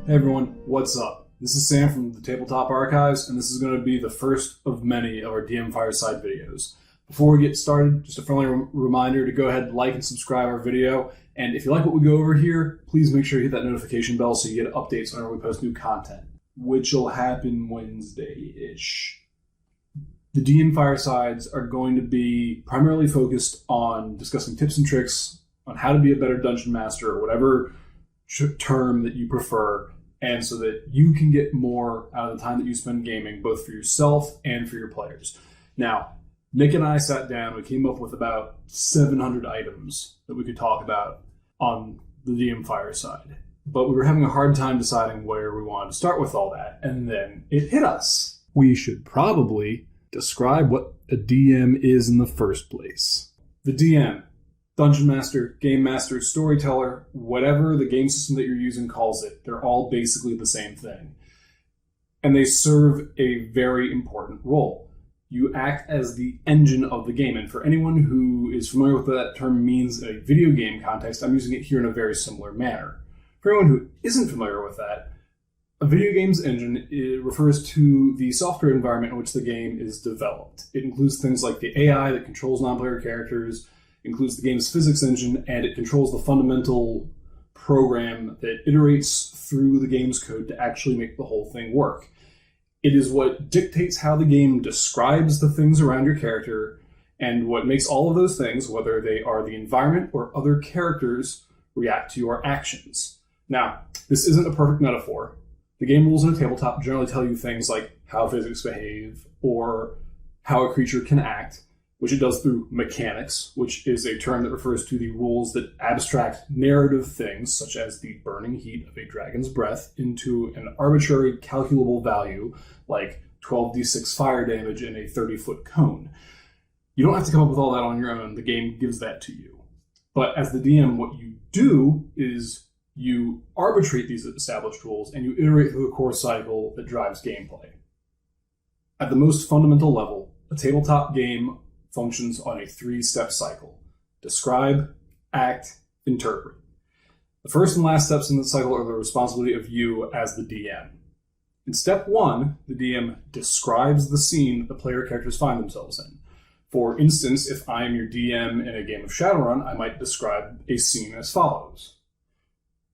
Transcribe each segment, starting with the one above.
Hey everyone, what's up? This is Sam from the Tabletop Archives, and this is going to be the first of many of our DM Fireside videos. Before we get started, just a friendly reminder to go ahead and like and subscribe our video, and if you like what we go over here, please make sure you hit that notification bell so you get updates whenever we post new content, which will happen Wednesday-ish. The DM Firesides are going to be primarily focused on discussing tips and tricks on how to be a better dungeon master, or whatever term that you prefer, and so that you can get more out of the time that you spend gaming, both for yourself and for your players. Now, Nick and I sat down, we came up with about 700 items that we could talk about on the DM Fireside. But we were having a hard time deciding where we wanted to start with all that, and then it hit us. We should probably describe what a DM is in the first place. The DM, Dungeon Master, Game Master, Storyteller, whatever the game system that you're using calls it, they're all basically the same thing. And they serve a very important role. You act as the engine of the game, and for anyone who is familiar with what that term means in a video game context, I'm using it here in a very similar manner. For anyone who isn't familiar with that, a video game's engine, it refers to the software environment in which the game is developed. It includes things like the AI that controls non-player characters, includes the game's physics engine, and it controls the fundamental program that iterates through the game's code to actually make the whole thing work. It is what dictates how the game describes the things around your character, and what makes all of those things, whether they are the environment or other characters, react to your actions. Now, this isn't a perfect metaphor. The game rules in a tabletop generally tell you things like how physics behave or how a creature can act, which it does through mechanics, which is a term that refers to the rules that abstract narrative things, such as the burning heat of a dragon's breath, into an arbitrary calculable value, like 12d6 fire damage in a 30-foot cone. You don't have to come up with all that on your own. The game gives that to you. But as the DM, what you do is you arbitrate these established rules, and you iterate through the core cycle that drives gameplay. At the most fundamental level, a tabletop game functions on a 3-step cycle: describe, act, interpret. The first and last steps in the cycle are the responsibility of you as the DM. In step 1, the DM describes the scene that the player characters find themselves in. For instance, if I am your DM in a game of Shadowrun, I might describe a scene as follows.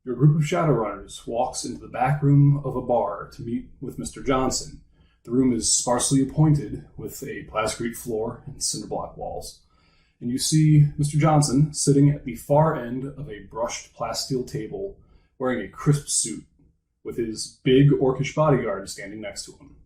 Your group of Shadowrunners walks into the back room of a bar to meet with Mr. Johnson. The room is sparsely appointed with a plasticrete floor and cinderblock walls. And you see Mr. Johnson sitting at the far end of a brushed plasteel table wearing a crisp suit with his big orcish bodyguard standing next to him.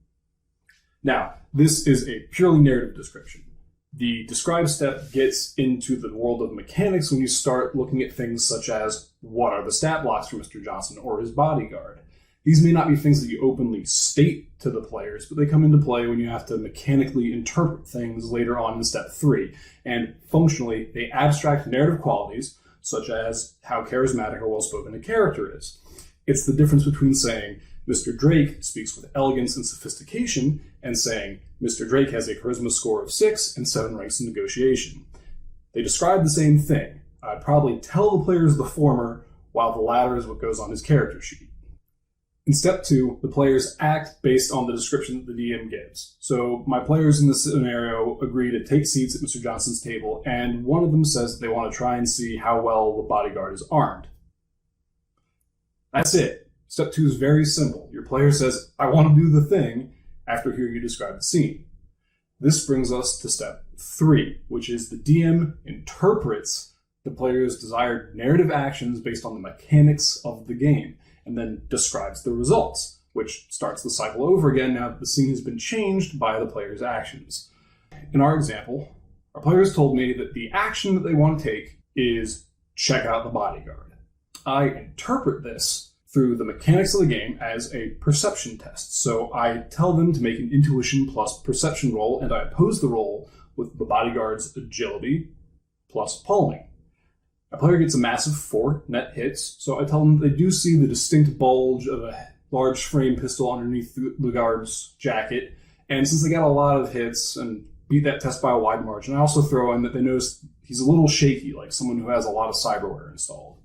Now, this is a purely narrative description. The describe step gets into the world of mechanics when you start looking at things such as what are the stat blocks for Mr. Johnson or his bodyguard. These may not be things that you openly state to the players, but they come into play when you have to mechanically interpret things later on in step 3. And functionally, they abstract narrative qualities, such as how charismatic or well-spoken a character is. It's the difference between saying, Mr. Drake speaks with elegance and sophistication, and saying, Mr. Drake has a charisma score of 6 and 7 ranks in negotiation. They describe the same thing. I'd probably tell the players the former, while the latter is what goes on his character sheet. In step 2, the players act based on the description that the DM gives. So my players in this scenario agree to take seats at Mr. Johnson's table, and one of them says that they want to try and see how well the bodyguard is armed. That's it. Step 2 is very simple. Your player says, I want to do the thing, after hearing you describe the scene. This brings us to step 3, which is the DM interprets the player's desired narrative actions based on the mechanics of the game, and then describes the results, which starts the cycle over again now that the scene has been changed by the player's actions. In our example, our players told me that the action that they want to take is check out the bodyguard. I interpret this through the mechanics of the game as a perception test. So I tell them to make an intuition plus perception roll, and I oppose the roll with the bodyguard's agility plus palming. A player gets a massive 4 net hits, so I tell them they do see the distinct bulge of a large frame pistol underneath the guard's jacket, and since they got a lot of hits and beat that test by a wide margin, I also throw in that they notice he's a little shaky, like someone who has a lot of cyberware installed.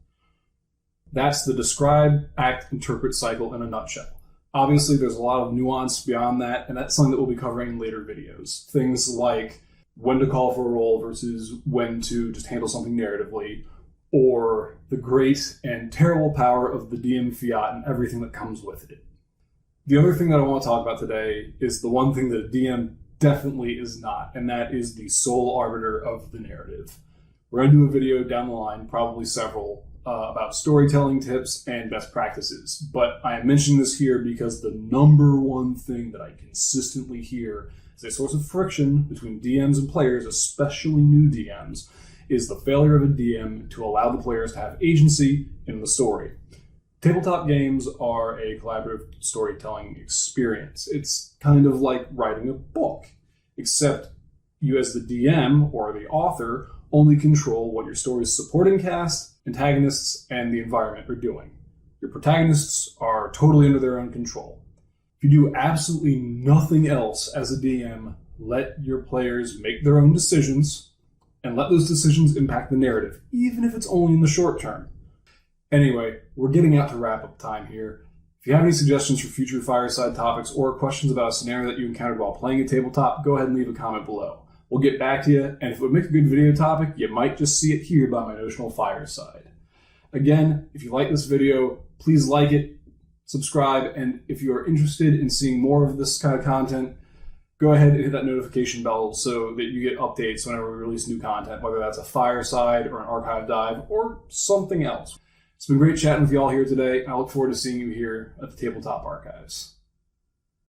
That's the describe, act, interpret cycle in a nutshell. Obviously, there's a lot of nuance beyond that, and that's something that we'll be covering in later videos. Things like when to call for a roll versus when to just handle something narratively, or the great and terrible power of the DM fiat and everything that comes with it. The other thing that I want to talk about today is the one thing that a DM definitely is not, and that is the sole arbiter of the narrative. We're going to do a video down the line, probably several, about storytelling tips and best practices. But I am mentioning this here because the number one thing that I consistently hear as a source of friction between DMs and players, especially new DMs, is the failure of a DM to allow the players to have agency in the story. Tabletop games are a collaborative storytelling experience. It's kind of like writing a book, except you as the DM or the author only control what your story's supporting cast, antagonists, and the environment are doing. Your protagonists are totally under their own control. If you do absolutely nothing else as a DM, let your players make their own decisions, and let those decisions impact the narrative, even if it's only in the short term. Anyway, we're getting out to wrap up time here. If you have any suggestions for future Fireside topics or questions about a scenario that you encountered while playing a tabletop, go ahead and leave a comment below. We'll get back to you, and if it would make a good video topic, you might just see it here by my notional Fireside. Again, if you like this video, please like it, subscribe, and if you are interested in seeing more of this kind of content, go ahead and hit that notification bell so that you get updates whenever we release new content, whether that's a Fireside or an archive dive or something else. It's been great chatting with you all here today. I look forward to seeing you here at the Tabletop Archives.